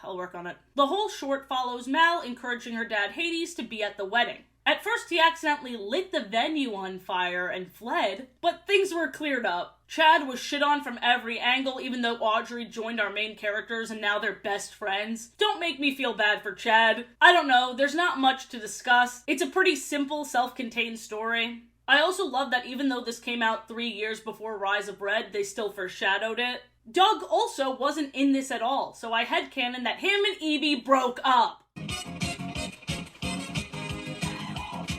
I'll work on it. The whole short follows Mal encouraging her dad Hades to be at the wedding. At first, he accidentally lit the venue on fire and fled, but things were cleared up. Chad was shit on from every angle, even though Audrey joined our main characters and now they're best friends. Don't make me feel bad for Chad. I don't know, there's not much to discuss. It's a pretty simple, self-contained story. I also love that even though this came out 3 years before Rise of Red, they still foreshadowed it. Doug also wasn't in this at all, so I headcanon that him and Evie broke up.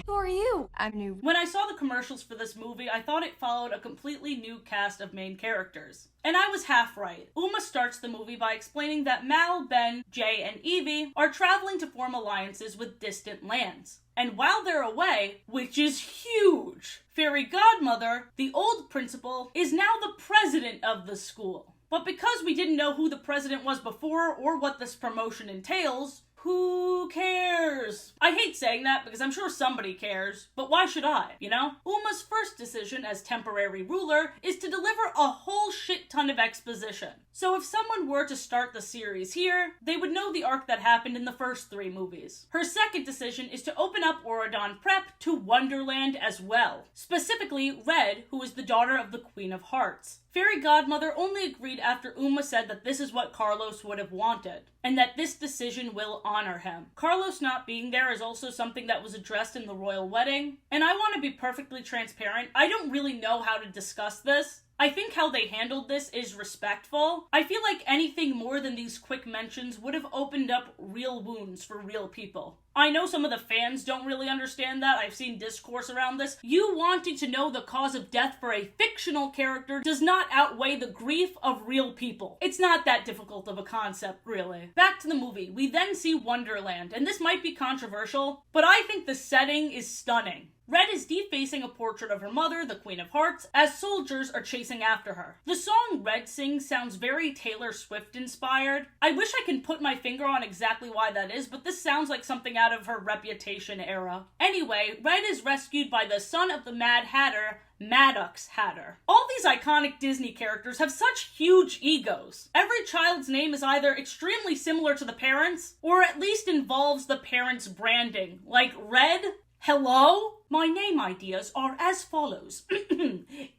Who are you? I'm new. When I saw the commercials for this movie, I thought it followed a completely new cast of main characters. And I was half right. Uma starts the movie by explaining that Mal, Ben, Jay, and Evie are traveling to form alliances with distant lands. And while they're away, which is huge, Fairy Godmother, the old principal, is now the president of the school. But because we didn't know who the president was before or what this promotion entails, who cares? I hate saying that because I'm sure somebody cares, but why should I, you know? Uma's first decision as temporary ruler is to deliver a whole shit ton of exposition. So if someone were to start the series here, they would know the arc that happened in the first 3 movies. Her second decision is to open up Auradon Prep to Wonderland as well. Specifically, Red, who is the daughter of the Queen of Hearts. Fairy Godmother only agreed after Uma said that this is what Carlos would have wanted, and that this decision will honor him. Carlos not being there is also something that was addressed in the royal wedding, and I want to be perfectly transparent, I don't really know how to discuss this. I think how they handled this is respectful. I feel like anything more than these quick mentions would have opened up real wounds for real people. I know some of the fans don't really understand that. I've seen discourse around this. You wanting to know the cause of death for a fictional character does not outweigh the grief of real people. It's not that difficult of a concept, really. Back to the movie. We then see Wonderland, and this might be controversial, but I think the setting is stunning. Red is defacing a portrait of her mother, the Queen of Hearts, as soldiers are chasing after her. The song Red sings sounds very Taylor Swift inspired. I wish I could put my finger on exactly why that is, but this sounds like something out of her Reputation era. Anyway, Red is rescued by the son of the Mad Hatter, Maddox Hatter. All these iconic Disney characters have such huge egos. Every child's name is either extremely similar to the parents, or at least involves the parents' branding. Like Red? Hello? My name ideas are as follows.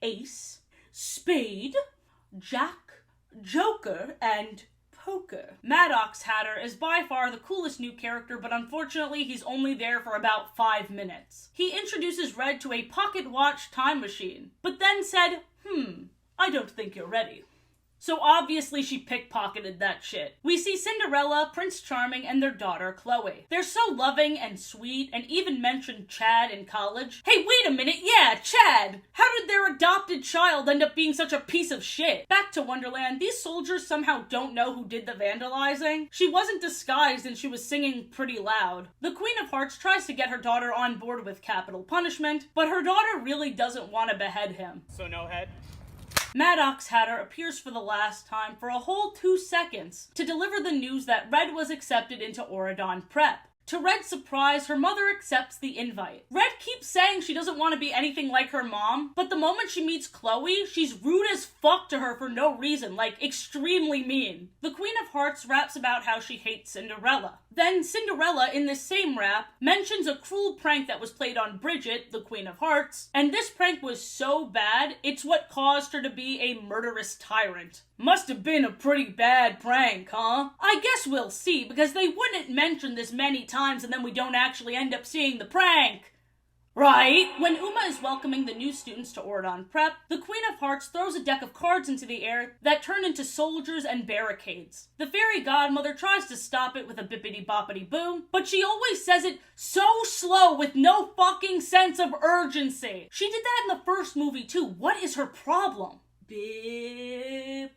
Ace, Spade, Jack, Joker, and poker. Maddox Hatter is by far the coolest new character, but unfortunately he's only there for about 5 minutes. He introduces Red to a pocket watch time machine, but then said, I don't think you're ready. So obviously she pickpocketed that shit. We see Cinderella, Prince Charming, and their daughter, Chloe. They're so loving and sweet, and even mention Chad in college. Hey, wait a minute, yeah, Chad! How did their adopted child end up being such a piece of shit? Back to Wonderland, these soldiers somehow don't know who did the vandalizing. She wasn't disguised and she was singing pretty loud. The Queen of Hearts tries to get her daughter on board with capital punishment, but her daughter really doesn't want to behead him. So no head? Maddox Hatter appears for the last time for a whole 2 seconds to deliver the news that Red was accepted into Auradon Prep. To Red's surprise, her mother accepts the invite. Red keeps saying she doesn't want to be anything like her mom, but the moment she meets Chloe, she's rude as fuck to her for no reason, like extremely mean. The Queen of Hearts raps about how she hates Cinderella. Then Cinderella, in this same rap, mentions a cruel prank that was played on Bridget, the Queen of Hearts, and this prank was so bad, it's what caused her to be a murderous tyrant. Must have been a pretty bad prank, huh? I guess we'll see, because they wouldn't mention this many times and then we don't actually end up seeing the prank. Right? When Uma is welcoming the new students to Auradon Prep, the Queen of Hearts throws a deck of cards into the air that turn into soldiers and barricades. The fairy godmother tries to stop it with a bippity-boppity-boo, but she always says it so slow with no fucking sense of urgency. She did that in the first movie too. What is her problem? Bippity-boppity,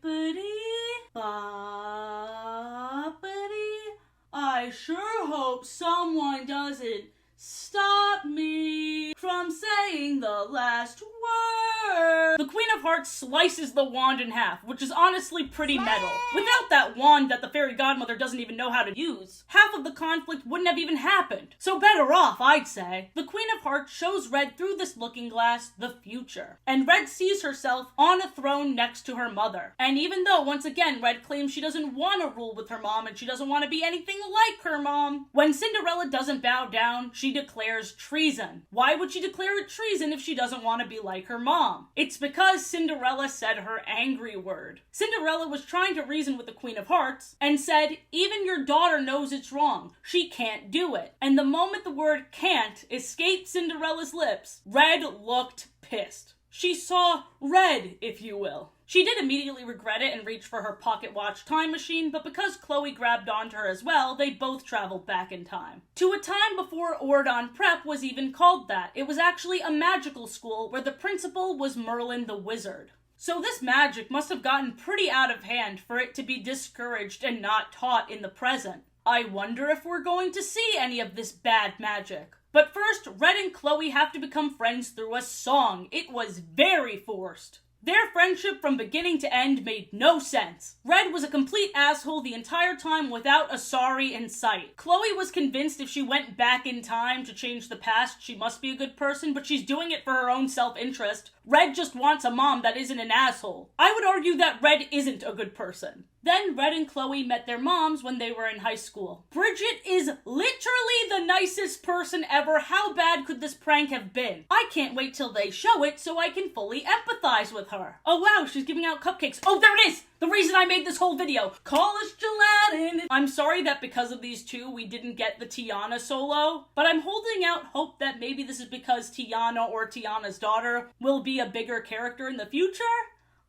I sure hope someone doesn't stop me from saying the last word. The Queen of Hearts slices the wand in half, which is honestly pretty metal. Without that wand that the fairy godmother doesn't even know how to use, half of the conflict wouldn't have even happened. So better off, I'd say. The Queen of Hearts shows Red through this looking glass the future, and Red sees herself on a throne next to her mother. And even though, once again, Red claims she doesn't want to rule with her mom and she doesn't want to be anything like her mom, when Cinderella doesn't bow down, she declares treason. Why would she declare it treason if she doesn't want to be like her mom? It's because Cinderella said her angry word. Cinderella was trying to reason with the Queen of Hearts and said, even your daughter knows it's wrong. She can't do it. And the moment the word can't escaped Cinderella's lips, Red looked pissed. She saw red, if you will. She did immediately regret it and reach for her pocket watch time machine, but because Chloe grabbed onto her as well, they both traveled back in time. To a time before Auradon Prep was even called that. It was actually a magical school where the principal was Merlin the Wizard. So this magic must have gotten pretty out of hand for it to be discouraged and not taught in the present. I wonder if we're going to see any of this bad magic. But first, Red and Chloe have to become friends through a song. It was very forced. Their friendship from beginning to end made no sense. Red was a complete asshole the entire time without a sorry in sight. Chloe was convinced if she went back in time to change the past, she must be a good person, but she's doing it for her own self-interest. Red just wants a mom that isn't an asshole. I would argue that Red isn't a good person. Then Red and Chloe met their moms when they were in high school. Bridget is literally the nicest person ever. How bad could this prank have been? I can't wait till they show it so I can fully empathize with her. Oh wow, she's giving out cupcakes. Oh, there it is! The reason I made this whole video. College gelatin. I'm sorry that because of these two, we didn't get the Tiana solo, but I'm holding out hope that maybe this is because Tiana or Tiana's daughter will be a bigger character in the future.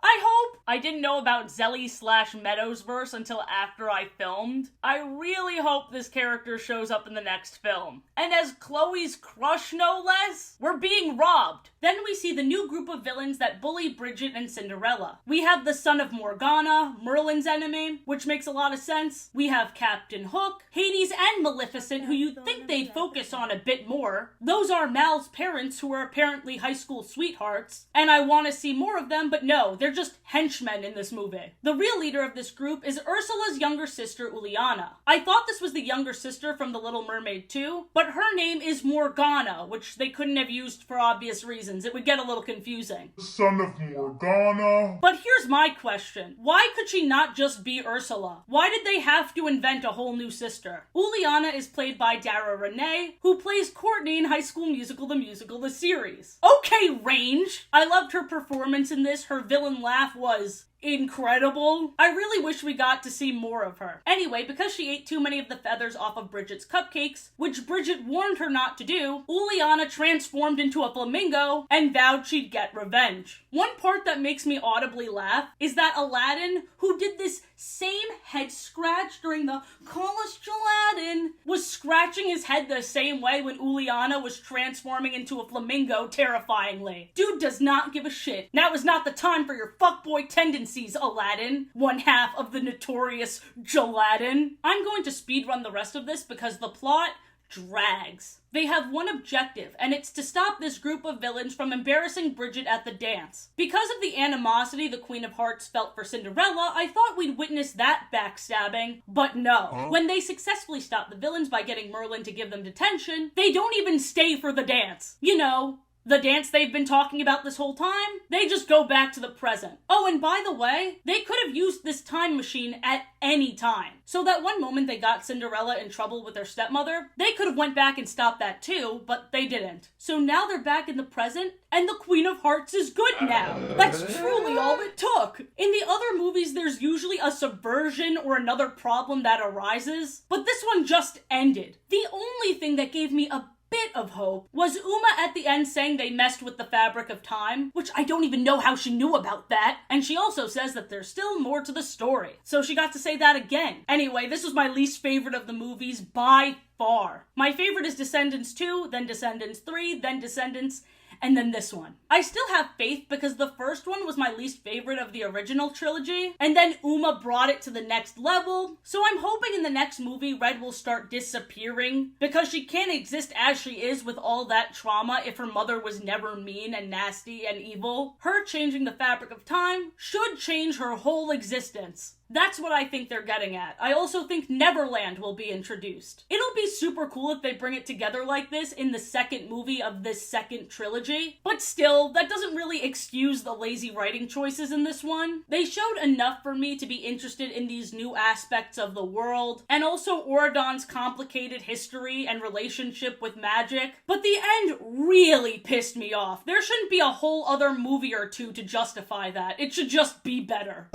I hope. I didn't know about Zelly/Meadowsverse until after I filmed. I really hope this character shows up in the next film. And as Chloe's crush, no less, we're being robbed. Then we see the new group of villains that bully Bridget and Cinderella. We have the son of Morgana, Merlin's enemy, which makes a lot of sense. We have Captain Hook, Hades, and Maleficent, who you'd think they'd focus on a bit more. Those are Mal's parents, who are apparently high school sweethearts. And I want to see more of them, but no, they're just henchmen in this movie. The real leader of this group is Ursula's younger sister, Uliana. I thought this was the younger sister from The Little Mermaid 2, but her name is Morgana, which they couldn't have used for obvious reasons. It would get a little confusing. Son of Morgana. But here's my question. Why could she not just be Ursula? Why did they have to invent a whole new sister? Uliana is played by Dara Renee, who plays Courtney in High School Musical, the series. Okay, range! I loved her performance in this. Her villain laugh was incredible. I really wish we got to see more of her. Anyway, because she ate too many of the feathers off of Bridget's cupcakes, which Bridget warned her not to do, Uliana transformed into a flamingo and vowed she'd get revenge. One part that makes me audibly laugh is that Aladdin, who did this same head scratch during the Call Us Aladdin, was scratching his head the same way when Uliana was transforming into a flamingo terrifyingly. Dude does not give a shit. Now is not the time for your fuckboy tendencies, Aladdin. One half of the notorious Jaladin. I'm going to speedrun the rest of this because the plot drags. They have one objective, and it's to stop this group of villains from embarrassing Bridget at the dance. Because of the animosity the Queen of Hearts felt for Cinderella, I thought we'd witness that backstabbing, but no. When they successfully stop the villains by getting Merlin to give them detention, they don't even stay for the dance. You know, the dance they've been talking about this whole time, they just go back to the present. Oh, and by the way, they could have used this time machine at any time. So that one moment they got Cinderella in trouble with their stepmother, they could have went back and stopped that too, but they didn't. So now they're back in the present, and the Queen of Hearts is good now. That's truly all it took. In the other movies, there's usually a subversion or another problem that arises, but this one just ended. The only thing that gave me a bit of hope was Uma at the end saying they messed with the fabric of time, which I don't even know how she knew about that, and she also says that there's still more to the story. So she got to say that again. Anyway, this was my least favorite of the movies by far. My favorite is Descendants 2, then Descendants 3, then Descendants, and then this one. I still have faith because the first one was my least favorite of the original trilogy, and then Uma brought it to the next level, so I'm hoping in the next movie Red will start disappearing, because she can't exist as she is with all that trauma if her mother was never mean and nasty and evil. Her changing the fabric of time should change her whole existence. That's what I think they're getting at. I also think Neverland will be introduced. It'll be super cool if they bring it together like this in the second movie of this second trilogy, but still, that doesn't really excuse the lazy writing choices in this one. They showed enough for me to be interested in these new aspects of the world, and also Auradon's complicated history and relationship with magic, but the end really pissed me off. There shouldn't be a whole other movie or two to justify that. It should just be better.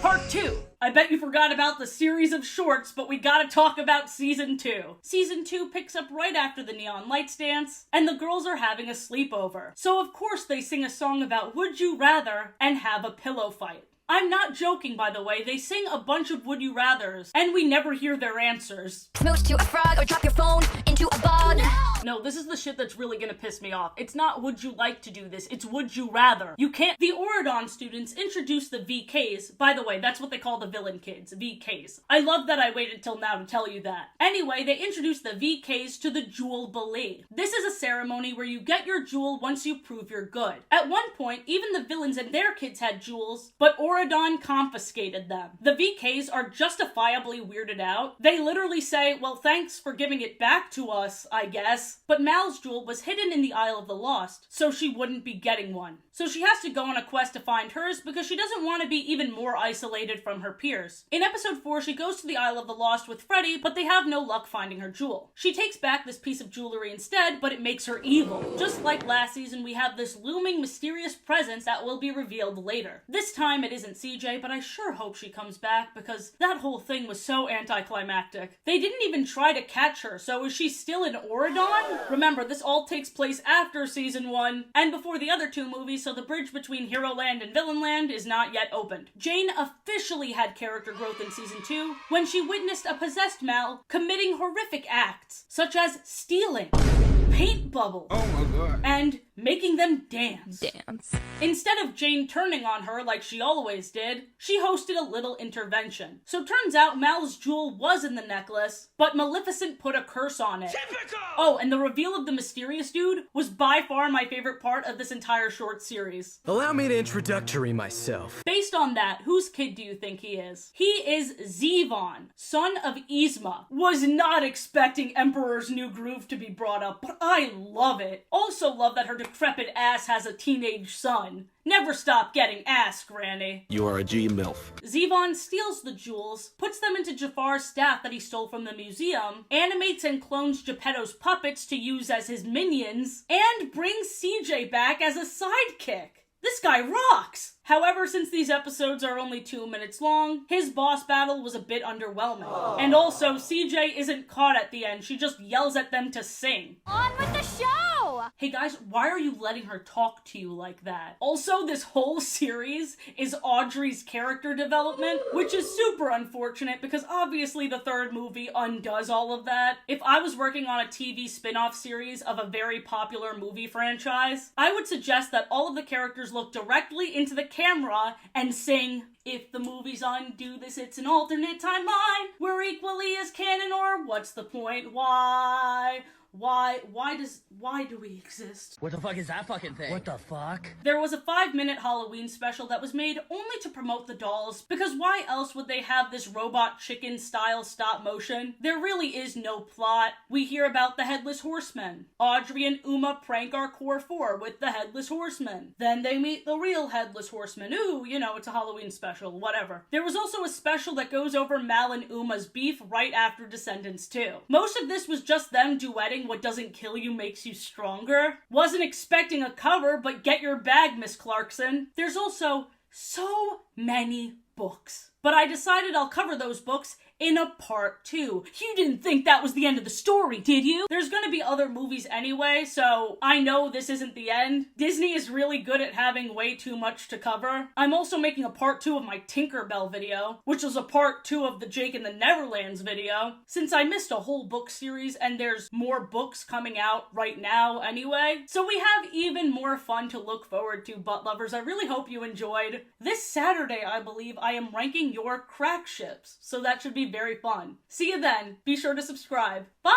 Part 2. I bet you forgot about the series of shorts, but we gotta talk about Season 2. Season 2 picks up right after the Neon Lights dance, and the girls are having a sleepover. So of course they sing a song about would you rather and have a pillow fight. I'm not joking, by the way. They sing a bunch of would you rathers, and we never hear their answers. Smooch to a frog or drop your phone into a bog. No, this is the shit that's really gonna piss me off. It's not would you like to do this, it's would you rather. You can't— The Auradon students introduced the VKs. By the way, that's what they call the villain kids, VKs. I love that I waited till now to tell you that. Anyway, they introduced the VKs to the Jewel Ballet. This is a ceremony where you get your jewel once you prove you're good. At one point, even the villains and their kids had jewels, but Auradon confiscated them. The VKs are justifiably weirded out. They literally say, well, thanks for giving it back to us, I guess. But Mal's jewel was hidden in the Isle of the Lost, so she wouldn't be getting one. So she has to go on a quest to find hers because she doesn't want to be even more isolated from her peers. In episode 4, she goes to the Isle of the Lost with Freddy, but they have no luck finding her jewel. She takes back this piece of jewelry instead, but it makes her evil. Just like last season, we have this looming mysterious presence that will be revealed later. This time it isn't CJ, but I sure hope she comes back because that whole thing was so anticlimactic. They didn't even try to catch her, so is she still in Auradon? Remember, this all takes place after season 1 and before the other 2 movies, so the bridge between Hero Land and Villain Land is not yet opened. Jane officially had character growth in season 2 when she witnessed a possessed Mal committing horrific acts, such as stealing, paint bubbles, and making them dance. Instead of Jane turning on her like she always did, she hosted a little intervention. So turns out Mal's jewel was in the necklace, but Maleficent put a curse on it. Typical! Oh, and the reveal of the mysterious dude was by far my favorite part of this entire short series. Allow me to introductory myself. Based on that, whose kid do you think he is? He is Zevon, son of Yzma. Was not expecting Emperor's New Groove to be brought up, but I love it. Also love that her decrepit ass has a teenage son. Never stop getting ass, Granny. You are a G MILF. Zevon steals the jewels, puts them into Jafar's staff that he stole from the museum, animates and clones Geppetto's puppets to use as his minions, and brings CJ back as a sidekick. This guy rocks! However, since these episodes are only 2 minutes long, his boss battle was a bit underwhelming. And also, CJ isn't caught at the end, she just yells at them to sing. On with the show! Hey guys, why are you letting her talk to you like that? Also, this whole series is Audrey's character development, which is super unfortunate because obviously the third movie undoes all of that. If I was working on a TV spin-off series of a very popular movie franchise, I would suggest that all of the characters look directly into the camera and sing, "If the movies undo this, it's an alternate timeline. We're equally as canon, or what's the point? Why do we exist?" What the fuck is that fucking thing? What the fuck? There was a 5-minute Halloween special that was made only to promote the dolls, because why else would they have this robot chicken style stop motion? There really is no plot. We hear about the Headless Horseman. Audrey and Uma prank our core 4 with the Headless Horseman. Then they meet the real Headless Horseman. Ooh, you know, it's a Halloween special, whatever. There was also a special that goes over Mal and Uma's beef right after Descendants 2. Most of this was just them duetting "What doesn't kill you makes you stronger." Wasn't expecting a cover, but get your bag, Miss Clarkson. There's also so many books. But I decided I'll cover those books in a part 2. You didn't think that was the end of the story, did you? There's gonna be other movies anyway, so I know this isn't the end. Disney is really good at having way too much to cover. I'm also making a part 2 of my Tinkerbell video, which was a part 2 of the Jake and the Neverlands video, since I missed a whole book series and there's more books coming out right now anyway. So we have even more fun to look forward to, butt lovers. I really hope you enjoyed. This Saturday, I believe, I am ranking your crack ships, so that should be very fun. See you then. Be sure to subscribe. Bye!